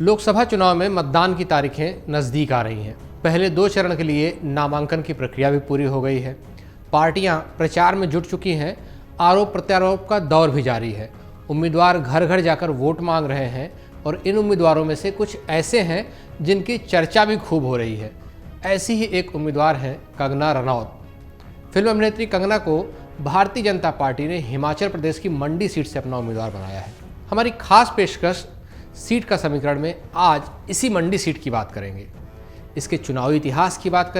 लोकसभा चुनाव में मतदान की तारीखें नज़दीक आ रही हैं। पहले 2 चरण के लिए नामांकन की प्रक्रिया भी पूरी हो गई है। पार्टियां प्रचार में जुट चुकी हैं। आरोप प्रत्यारोप का दौर भी जारी है। उम्मीदवार घर घर जाकर वोट मांग रहे हैं और इन उम्मीदवारों में से कुछ ऐसे हैं जिनकी चर्चा भी खूब हो रही है। ऐसी ही एक उम्मीदवार हैं कंगना रनौत। फिल्म अभिनेत्री कंगना को भारतीय जनता पार्टी ने हिमाचल प्रदेश की मंडी सीट से अपना उम्मीदवार बनाया है। हमारी खास पेशकश सीट का समीकरण में आज इसी मंडी सीट की बात करेंगे। इसके चुनावी इतिहास की बात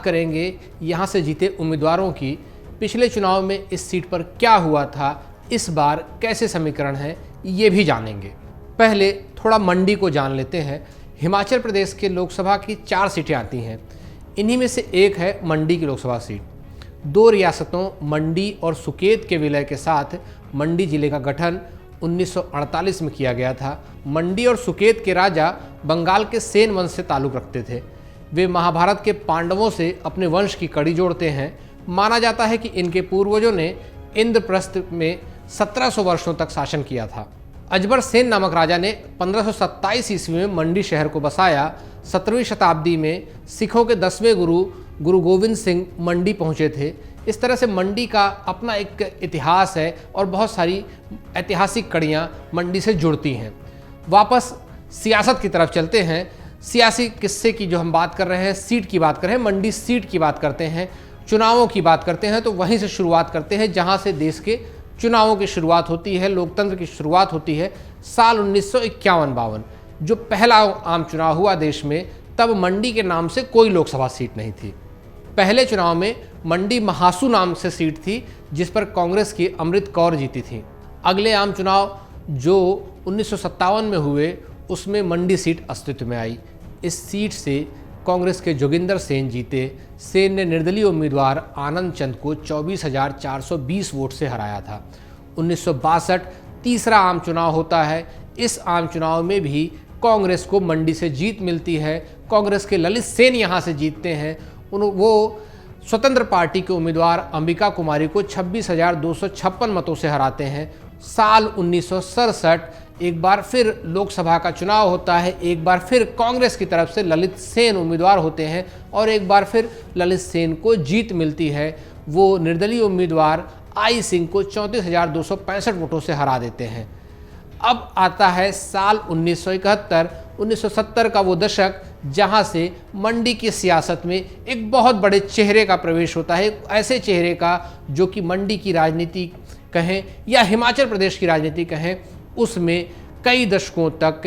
करेंगे यहाँ से जीते उम्मीदवारों की। पिछले चुनाव में इस सीट पर क्या हुआ था, इस बार कैसे समीकरण है, ये भी जानेंगे। पहले थोड़ा मंडी को जान लेते हैं। हिमाचल प्रदेश के लोकसभा की 4 सीटें आती हैं। इन्हीं में से एक है मंडी की लोकसभा सीट। 2 रियासतों मंडी और सुकेत के विलय के साथ मंडी जिले का गठन 1948 में किया गया था। मंडी और सुकेत के राजा बंगाल के सेन वंश से ताल्लुक़ रखते थे। वे महाभारत के पांडवों से अपने वंश की कड़ी जोड़ते हैं। माना जाता है कि इनके पूर्वजों ने इंद्रप्रस्थ में 1700 वर्षों तक शासन किया था। अजबर सेन नामक राजा ने 1527 ईस्वी में मंडी शहर को बसाया। 17वीं शताब्दी में सिखों के 10वें गुरु गोविंद सिंह मंडी पहुंचे थे। इस तरह से मंडी का अपना एक इतिहास है और बहुत सारी ऐतिहासिक कड़ियाँ मंडी से जुड़ती हैं। वापस सियासत की तरफ चलते हैं। सियासी किस्से की जो हम बात कर रहे हैं, सीट की बात कर रहे हैं, मंडी सीट की बात करते हैं, चुनावों की बात करते हैं, तो वहीं से शुरुआत करते हैं जहां से देश के चुनावों की शुरुआत होती है, लोकतंत्र की शुरुआत होती है। साल 1951-52 जो पहला आम चुनाव हुआ देश में, तब मंडी के नाम से कोई लोकसभा सीट नहीं थी। पहले चुनाव में मंडी महासू नाम से सीट थी, जिस पर कांग्रेस की अमृत कौर जीती थी। अगले आम चुनाव जो 1957 में हुए, उसमें मंडी सीट अस्तित्व में आई। इस सीट से कांग्रेस के जोगिंदर सेन जीते। सेन ने निर्दलीय उम्मीदवार आनंद चंद को 24,420 वोट से हराया था। 1962 तीसरा आम चुनाव होता है। इस आम चुनाव में भी कांग्रेस को मंडी से जीत मिलती है। कांग्रेस के ललित सेन यहाँ से जीतते हैं। वो स्वतंत्र पार्टी के उम्मीदवार अंबिका कुमारी को 26,256 मतों से हराते हैं। साल 1967 एक बार फिर लोकसभा का चुनाव होता है। एक बार फिर कांग्रेस की तरफ से ललित सेन उम्मीदवार होते हैं और एक बार फिर ललित सेन को जीत मिलती है। वो निर्दलीय उम्मीदवार आई सिंह को 34,265 वोटों से हरा देते हैं। अब आता है साल 1971। 1970 का वो दशक जहां से मंडी की सियासत में एक बहुत बड़े चेहरे का प्रवेश होता है। ऐसे चेहरे का जो कि मंडी की राजनीति कहें या हिमाचल प्रदेश की राजनीति कहें, उसमें कई दशकों तक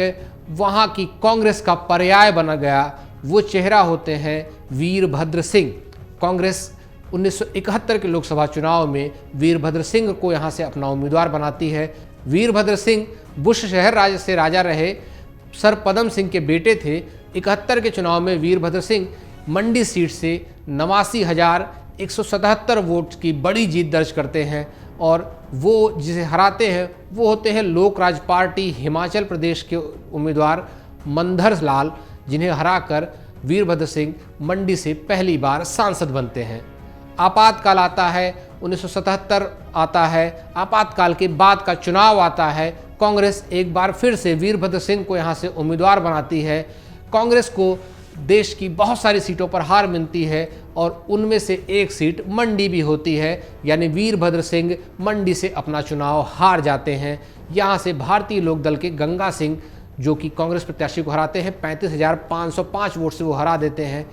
वहां की कांग्रेस का पर्याय बना गया। वो चेहरा होते हैं वीरभद्र सिंह। कांग्रेस 1971 के लोकसभा चुनाव में वीरभद्र सिंह को यहां से अपना उम्मीदवार बनाती है। वीरभद्र सिंह बुश शहर से राजा रहे सर पदम सिंह के बेटे थे। 71 के चुनाव में वीरभद्र सिंह मंडी सीट से 89,177 वोट की बड़ी जीत दर्ज करते हैं और वो जिसे हराते हैं वो होते हैं लोक राज पार्टी हिमाचल प्रदेश के उम्मीदवार मंधर लाल, जिन्हें हराकर वीरभद्र सिंह मंडी से पहली बार सांसद बनते हैं। आपातकाल आता है, 1977 आता है। आपातकाल के बाद का चुनाव आता है। कांग्रेस एक बार फिर से वीरभद्र सिंह को यहाँ से उम्मीदवार बनाती है। कांग्रेस को देश की बहुत सारी सीटों पर हार मिलती है और उनमें से एक सीट मंडी भी होती है, यानी वीरभद्र सिंह मंडी से अपना चुनाव हार जाते हैं। यहाँ से भारतीय लोक दल के गंगा सिंह, जो कि कांग्रेस प्रत्याशी को हराते हैं, 35,505 वोट से वो हरा देते हैं।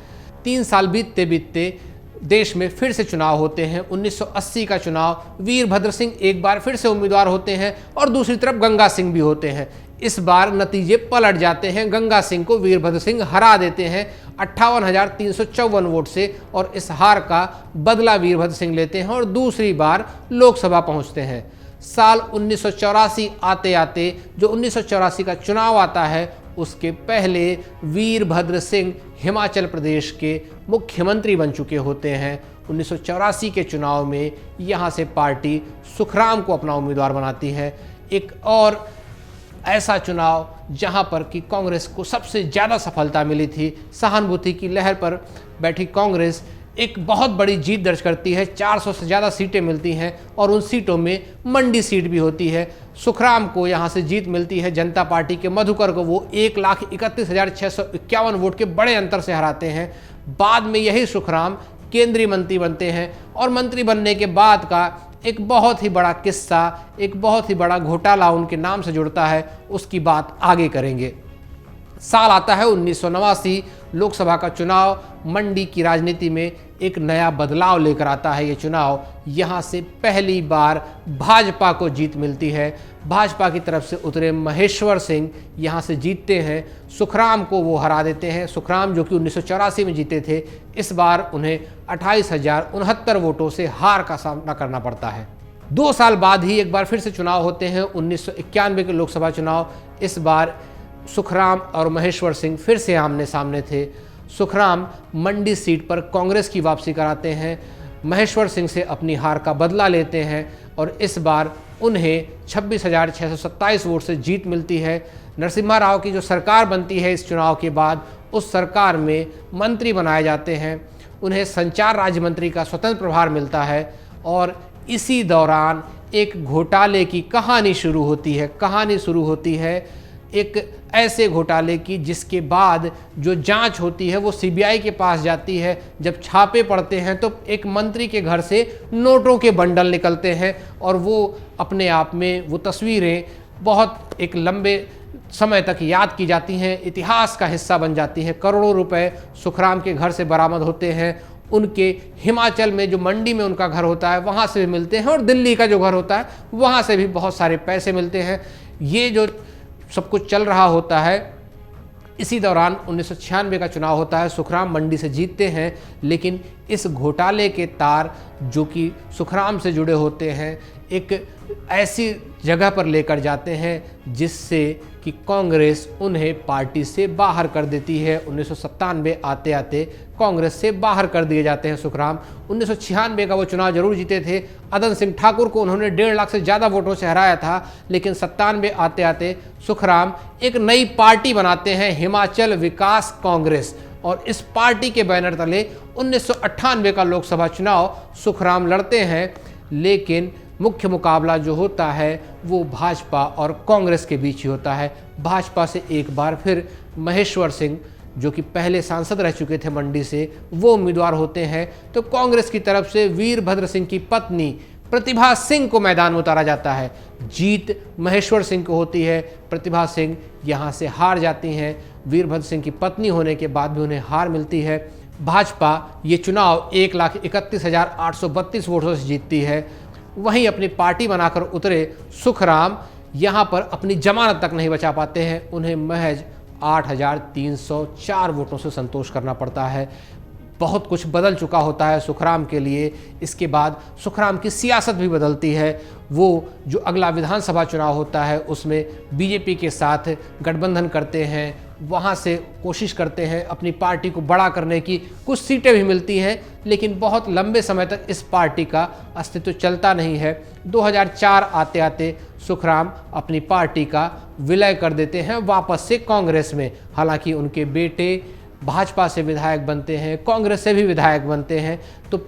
3 साल बीतते बीतते देश में फिर से चुनाव होते हैं। 1980 का चुनाव, वीरभद्र सिंह एक बार फिर से उम्मीदवार होते हैं और दूसरी तरफ गंगा सिंह भी होते हैं। इस बार नतीजे पलट जाते हैं। गंगा सिंह को वीरभद्र सिंह हरा देते हैं 58,354 वोट से और इस हार का बदला वीरभद्र सिंह लेते हैं और दूसरी बार लोकसभा पहुंचते हैं। साल 1984 आते आते जो 1984 का चुनाव आता है, उसके पहले वीरभद्र सिंह हिमाचल प्रदेश के मुख्यमंत्री बन चुके होते हैं। 1984 के चुनाव में यहाँ से पार्टी सुखराम को अपना उम्मीदवार बनाती है। एक और ऐसा चुनाव जहां पर कि कांग्रेस को सबसे ज़्यादा सफलता मिली थी। सहानुभूति की लहर पर बैठी कांग्रेस एक बहुत बड़ी जीत दर्ज करती है। 400 से ज़्यादा सीटें मिलती हैं और उन सीटों में मंडी सीट भी होती है। सुखराम को यहाँ से जीत मिलती है जनता पार्टी के। मधुकर को वो 1,31,651 वोट के बड़े अंतर से हराते हैं। बाद में यही सुखराम केंद्रीय मंत्री बनते हैं और मंत्री बनने के बाद का एक बहुत ही बड़ा किस्सा, एक बहुत ही बड़ा घोटाला उनके नाम से जुड़ता है, उसकी बात आगे करेंगे। साल आता है 1989, लोकसभा का चुनाव मंडी की राजनीति में एक नया बदलाव लेकर आता है। ये चुनाव यहाँ से पहली बार भाजपा को जीत मिलती है। भाजपा की तरफ से उतरे महेश्वर सिंह यहाँ से जीतते हैं। सुखराम को वो हरा देते हैं। सुखराम जो कि 1984 में जीते थे, इस बार उन्हें 28,069 वोटों से हार का सामना करना पड़ता है। 2 साल बाद ही एक बार फिर से चुनाव होते हैं, 1991 के लोकसभा चुनाव। इस बार सुखराम और महेश्वर सिंह फिर से आमने सामने थे। सुखराम मंडी सीट पर कांग्रेस की वापसी कराते हैं, महेश्वर सिंह से अपनी हार का बदला लेते हैं और इस बार उन्हें 26,627 वोट से जीत मिलती है। नरसिम्हा राव की जो सरकार बनती है इस चुनाव के बाद, उस सरकार में मंत्री बनाए जाते हैं। उन्हें संचार राज्य मंत्री का स्वतंत्र प्रभार मिलता है और इसी दौरान एक घोटाले की कहानी शुरू होती है। कहानी शुरू होती है एक ऐसे घोटाले की जिसके बाद जो जांच होती है वो सीबीआई के पास जाती है। जब छापे पड़ते हैं तो एक मंत्री के घर से नोटों के बंडल निकलते हैं और वो अपने आप में वो तस्वीरें बहुत एक लंबे समय तक याद की जाती हैं, इतिहास का हिस्सा बन जाती हैं। करोड़ों रुपए सुखराम के घर से बरामद होते हैं। उनके हिमाचल में जो मंडी में उनका घर होता है वहाँ से भी मिलते हैं और दिल्ली का जो घर होता है वहाँ से भी बहुत सारे पैसे मिलते हैं। ये जो सब कुछ चल रहा होता है, इसी दौरान 1996 का चुनाव होता है। सुखराम मंडी से जीतते हैं, लेकिन इस घोटाले के तार जो कि सुखराम से जुड़े होते हैं एक ऐसी जगह पर लेकर जाते हैं जिससे कि कांग्रेस उन्हें पार्टी से बाहर कर देती है। 1997 आते आते कांग्रेस से बाहर कर दिए जाते हैं सुखराम। 1996 का वो चुनाव जरूर जीते थे। अदन सिंह ठाकुर को उन्होंने 1.5 लाख से ज़्यादा वोटों से हराया था, लेकिन 97 आते आते सुखराम एक नई पार्टी बनाते हैं, हिमाचल विकास कांग्रेस, और इस पार्टी के बैनर तले 1998 का लोकसभा चुनाव सुखराम लड़ते हैं। लेकिन मुख्य मुकाबला जो होता है वो भाजपा और कांग्रेस के बीच ही होता है। भाजपा से एक बार फिर महेश्वर सिंह जो कि पहले सांसद रह चुके थे मंडी से, वो उम्मीदवार होते हैं। तो कांग्रेस की तरफ से वीरभद्र सिंह की पत्नी प्रतिभा सिंह को मैदान में उतारा जाता है। जीत महेश्वर सिंह को होती है। प्रतिभा सिंह यहाँ से हार जाती हैं। वीरभद्र सिंह की पत्नी होने के बाद भी उन्हें हार मिलती है। भाजपा ये चुनाव 1,31,832 वोटों से जीतती है। वहीं अपनी पार्टी बनाकर उतरे सुखराम यहाँ पर अपनी जमानत तक नहीं बचा पाते हैं। उन्हें महज 8,304 वोटों से संतोष करना पड़ता है। बहुत कुछ बदल चुका होता है सुखराम के लिए। इसके बाद सुखराम की सियासत भी बदलती है। वो जो अगला विधानसभा चुनाव होता है उसमें बीजेपी के साथ गठबंधन करते हैं, वहाँ से कोशिश करते हैं अपनी पार्टी को बड़ा करने की। कुछ सीटें भी मिलती हैं, लेकिन बहुत लंबे समय तक इस पार्टी का अस्तित्व चलता नहीं है। 2004 आते आते सुखराम अपनी पार्टी का विलय कर देते हैं वापस से कांग्रेस में। हालांकि उनके बेटे भाजपा से विधायक बनते हैं, कांग्रेस से भी विधायक बनते हैं। तो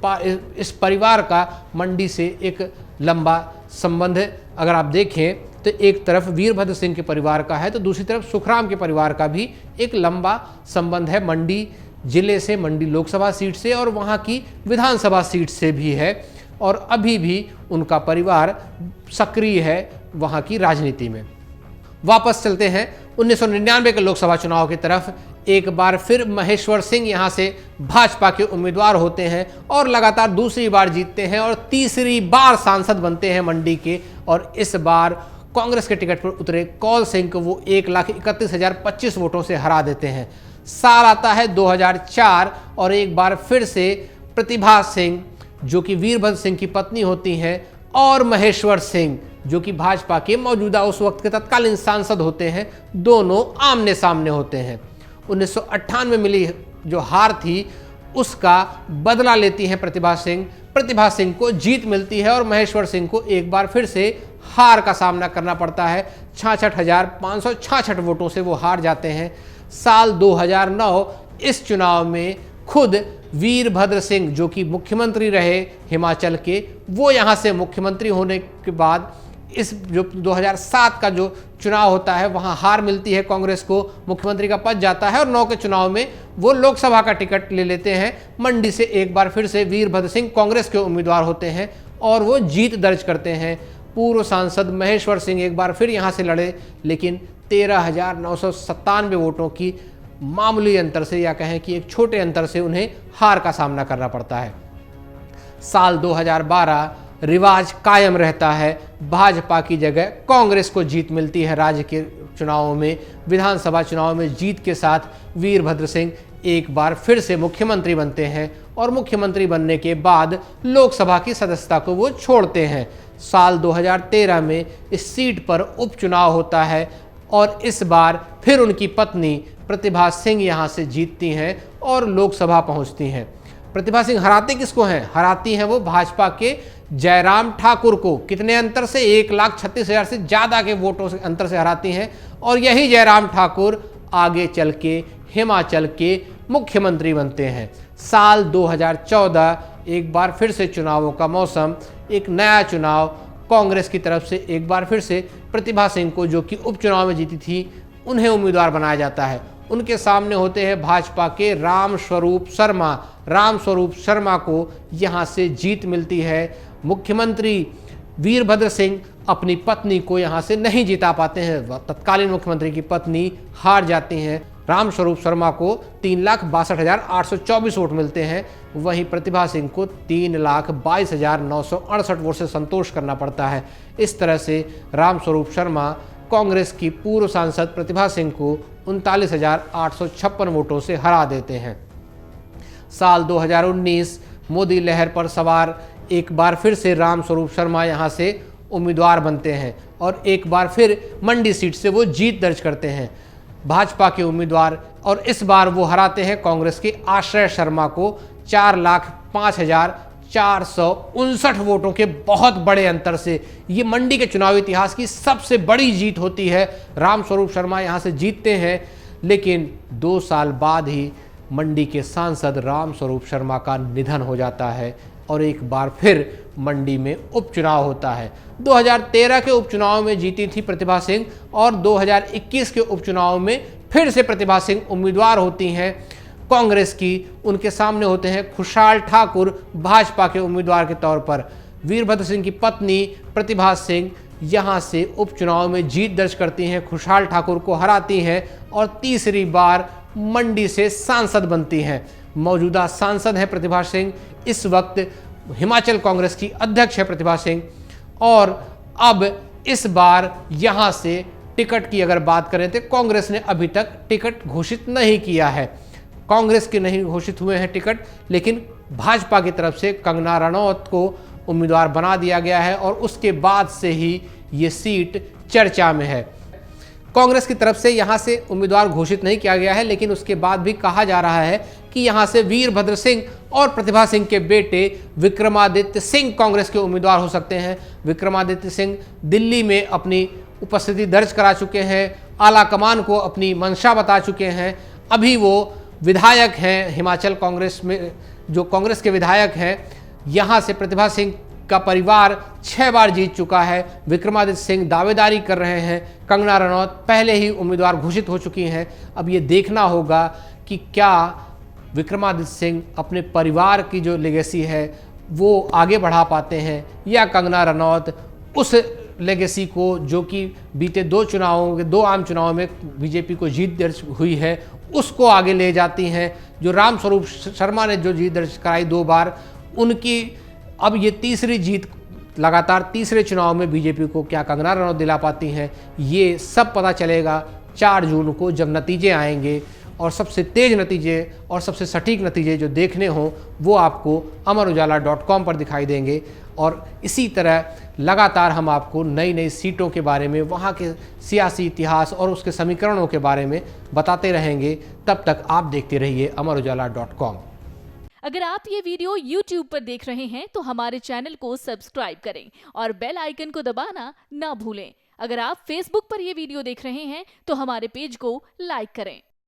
इस परिवार का मंडी से एक लंबा संबंध अगर आप देखें तो एक तरफ वीरभद्र सिंह के परिवार का है तो दूसरी तरफ सुखराम के परिवार का भी एक लंबा संबंध है। मंडी जिले से, मंडी लोकसभा सीट से और वहाँ की विधानसभा सीट से भी है और अभी भी उनका परिवार सक्रिय है वहाँ की राजनीति में। वापस चलते हैं 1999 के लोकसभा चुनाव की तरफ। एक बार फिर महेश्वर सिंह यहाँ से भाजपा के उम्मीदवार होते हैं और लगातार दूसरी बार जीतते हैं और तीसरी बार सांसद बनते हैं मंडी के। और इस बार कांग्रेस के टिकट पर उतरे कौल सिंह को वो 1,31,025 वोटों से हरा देते हैं। साल आता है 2004 और एक बार फिर से प्रतिभा सिंह जो कि वीरभद्र सिंह की पत्नी होती हैं और महेश्वर सिंह जो कि भाजपा के मौजूदा उस वक्त के तत्कालीन सांसद होते हैं, दोनों आमने सामने होते हैं। 1998 में मिली जो हार थी उसका बदला लेती हैं प्रतिभा सिंह। प्रतिभा सिंह को जीत मिलती है और महेश्वर सिंह को एक बार फिर से हार का सामना करना पड़ता है। 66,566 वोटों से वो हार जाते हैं। साल 2009 इस चुनाव में खुद वीरभद्र सिंह जो कि मुख्यमंत्री रहे हिमाचल के, वो यहाँ से मुख्यमंत्री होने के बाद इस जो 2007 का जो चुनाव होता है वहाँ हार मिलती है कांग्रेस को, मुख्यमंत्री का पद जाता है और 9 के चुनाव में वो लोकसभा का टिकट ले लेते हैं। मंडी से एक बार फिर से वीरभद्र सिंह कांग्रेस के उम्मीदवार होते हैं और वो जीत दर्ज करते हैं। पूर्व सांसद महेश्वर सिंह एक बार फिर यहाँ से लड़े, लेकिन 13,997 वोटों की मामूली अंतर से, या कहें कि एक छोटे अंतर से उन्हें हार का सामना करना पड़ता है। साल 2012 रिवाज कायम रहता है, भाजपा की जगह कांग्रेस को जीत मिलती है। राज्य के चुनावों में, विधानसभा चुनाव में जीत के साथ वीरभद्र सिंह एक बार फिर से मुख्यमंत्री बनते हैं और मुख्यमंत्री बनने के बाद लोकसभा की सदस्यता को वो छोड़ते हैं। साल 2013 में इस सीट पर उपचुनाव होता है और इस बार फिर उनकी पत्नी प्रतिभा सिंह यहाँ से जीतती हैं और लोकसभा पहुँचती हैं। प्रतिभा सिंह हराते किसको हैं? हराती हैं वो भाजपा के जयराम ठाकुर को। कितने अंतर से? 1,36,000 से ज़्यादा के वोटों से अंतर से हराती हैं और यही जयराम ठाकुर आगे चल के हिमाचल के मुख्यमंत्री बनते हैं। साल 2014 एक बार फिर से चुनावों का मौसम, एक नया चुनाव, कांग्रेस की तरफ से एक बार फिर से प्रतिभा सिंह को, जो कि उपचुनाव में जीती थी, उन्हें उम्मीदवार बनाया जाता है। उनके सामने होते हैं भाजपा के रामस्वरूप शर्मा। रामस्वरूप शर्मा को यहाँ से जीत मिलती है। मुख्यमंत्री वीरभद्र सिंह अपनी पत्नी को यहाँ से नहीं जिता पाते हैं, तत्कालीन मुख्यमंत्री की पत्नी हार जाती हैं। रामस्वरूप शर्मा को 3,62,824 वोट मिलते हैं, वहीं प्रतिभा सिंह को 3,22,968 वोट से संतोष करना पड़ता है। इस तरह से रामस्वरूप शर्मा कांग्रेस की पूर्व सांसद प्रतिभा सिंह को 39,856 वोटों से हरा देते हैं। साल 2019 मोदी लहर पर सवार एक बार फिर से रामस्वरूप शर्मा यहाँ से उम्मीदवार बनते हैं और एक बार फिर मंडी सीट से वो जीत दर्ज करते हैं, भाजपा के उम्मीदवार, और इस बार वो हराते हैं कांग्रेस के आश्रय शर्मा को 4,05,459 वोटों के बहुत बड़े अंतर से। ये मंडी के चुनावी इतिहास की सबसे बड़ी जीत होती है। रामस्वरूप शर्मा यहाँ से जीतते हैं, लेकिन 2 साल बाद ही मंडी के सांसद रामस्वरूप शर्मा का निधन हो जाता है और एक बार फिर मंडी में उपचुनाव होता है। 2013 के उपचुनाव में जीती थी प्रतिभा सिंह और 2021 के उपचुनाव में फिर से प्रतिभा सिंह उम्मीदवार होती हैं कांग्रेस की। उनके सामने होते हैं खुशहाल ठाकुर भाजपा के उम्मीदवार के तौर पर। वीरभद्र सिंह की पत्नी प्रतिभा सिंह यहाँ से उपचुनाव में जीत दर्ज करती हैं, खुशहाल ठाकुर को हराती हैं और तीसरी बार मंडी से सांसद बनती हैं। मौजूदा सांसद है प्रतिभा सिंह, इस वक्त हिमाचल कांग्रेस की अध्यक्ष है प्रतिभा सिंह। और अब इस बार यहाँ से टिकट की अगर बात करें तो कांग्रेस ने अभी तक टिकट घोषित नहीं किया है। कांग्रेस के नहीं घोषित हुए हैं टिकट, लेकिन भाजपा की तरफ से कंगना रनौत को उम्मीदवार बना दिया गया है और उसके बाद से ही ये सीट चर्चा में है। कांग्रेस की तरफ से यहाँ से उम्मीदवार घोषित नहीं किया गया है, लेकिन उसके बाद भी कहा जा रहा है कि यहाँ से वीरभद्र सिंह और प्रतिभा सिंह के बेटे विक्रमादित्य सिंह कांग्रेस के उम्मीदवार हो सकते हैं। विक्रमादित्य सिंह दिल्ली में अपनी उपस्थिति दर्ज करा चुके हैं, आला कमान को अपनी मंशा बता चुके हैं। अभी वो विधायक हैं हिमाचल कांग्रेस में, जो कांग्रेस के विधायक हैं। यहाँ से प्रतिभा सिंह का परिवार 6 बार जीत चुका है। विक्रमादित्य सिंह दावेदारी कर रहे हैं, कंगना रनौत पहले ही उम्मीदवार घोषित हो चुकी हैं। अब ये देखना होगा कि क्या विक्रमादित्य सिंह अपने परिवार की जो लेगेसी है वो आगे बढ़ा पाते हैं, या कंगना रनौत उस लेगेसी को, जो कि बीते 2 आम चुनावों में बीजेपी को जीत दर्ज हुई है, उसको आगे ले जाती हैं। जो रामस्वरूप शर्मा ने जो जीत दर्ज कराई 2 बार, उनकी अब ये तीसरी जीत लगातार तीसरे चुनाव में बीजेपी को क्या कंगना रनौत दिला पाती हैं, ये सब पता चलेगा 4 जून को जब नतीजे आएंगे। और सबसे तेज नतीजे और सबसे सटीक नतीजे जो देखने हों वो आपको amarujala.com पर दिखाई देंगे। और इसी तरह लगातार हम आपको नई नई सीटों के बारे में, वहाँ के सियासी इतिहास और उसके समीकरणों के बारे में बताते रहेंगे। तब तक आप देखते रहिए amarujala.com। अगर आप ये वीडियो YouTube पर देख रहे हैं तो हमारे चैनल को सब्सक्राइब करें और बेल आइकन को दबाना ना भूलें। अगर आप Facebook पर ये वीडियो देख रहे हैं तो हमारे पेज को लाइक करें।